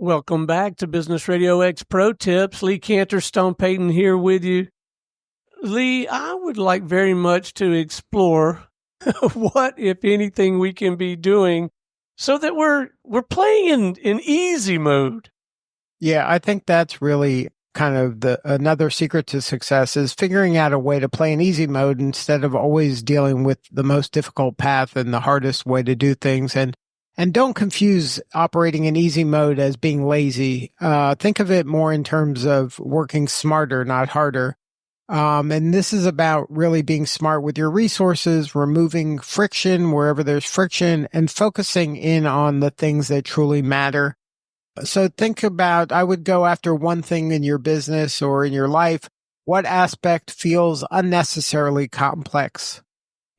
Welcome back to Business RadioX Pro Tips. Lee Kantor, Stone Payton here with you. Lee, I would like very much to explore what, if anything, we can be doing so that we're playing in easy mode. Yeah, I think that's really kind of another secret to success is figuring out a way to play in easy mode instead of always dealing with the most difficult path and the hardest way to do things. And don't confuse operating in easy mode as being lazy. Think of it more in terms of working smarter, not harder. And this is about really being smart with your resources, removing friction wherever there's friction, and focusing in on the things that truly matter. So think about, I would go after one thing in your business or in your life. What aspect feels unnecessarily complex?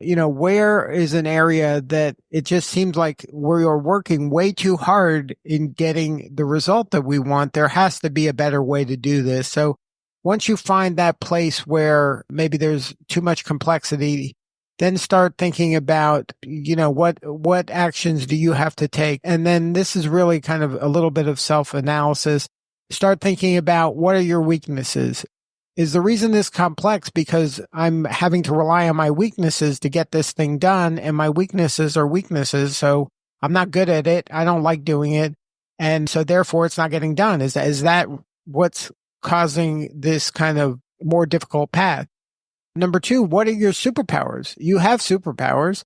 Where is an area that it just seems like we're working way too hard in getting the result that we want? There has to be a better way to do this. So once you find that place where maybe there's too much complexity, then start thinking about, what actions do you have to take? And then this is really kind of a little bit of self-analysis. Start thinking about what are your weaknesses? Is the reason this complex because I'm having to rely on my weaknesses to get this thing done, and my weaknesses are weaknesses, so I'm not good at it. I don't like doing it, and so therefore it's not getting done. Is that what's causing this kind of more difficult path? Number two, what are your superpowers? You have superpowers.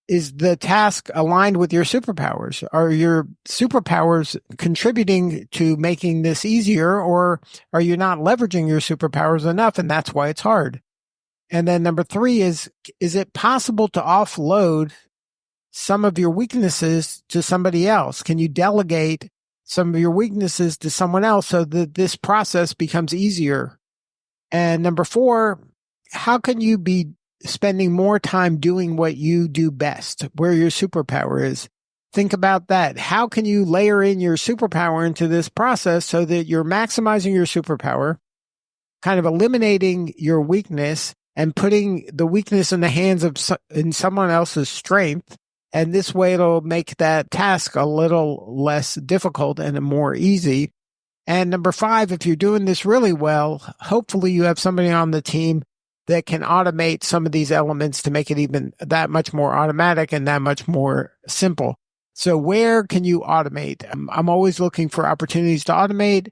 Is the task aligned with your superpowers? Are your superpowers contributing to making this easier, or are you not leveraging your superpowers enough, and that's why it's hard? And then number three is it possible to offload some of your weaknesses to somebody else? Can you delegate some of your weaknesses to someone else so that this process becomes easier? And number four, how can you be spending more time doing what you do best, where your superpower is? Think about that. How can you layer in your superpower into this process so that you're maximizing your superpower, kind of eliminating your weakness and putting the weakness in the hands of in someone else's strength? And this way it'll make that task a little less difficult and more easy. And number five, if you're doing this really well, hopefully you have somebody on the team that can automate some of these elements to make it even that much more automatic and that much more simple. So where can you automate? I'm always looking for opportunities to automate,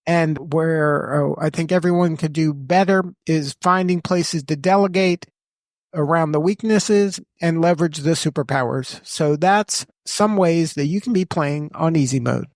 and where I think everyone could do better is finding places to delegate around the weaknesses and leverage the superpowers. So that's some ways that you can be playing on easy mode.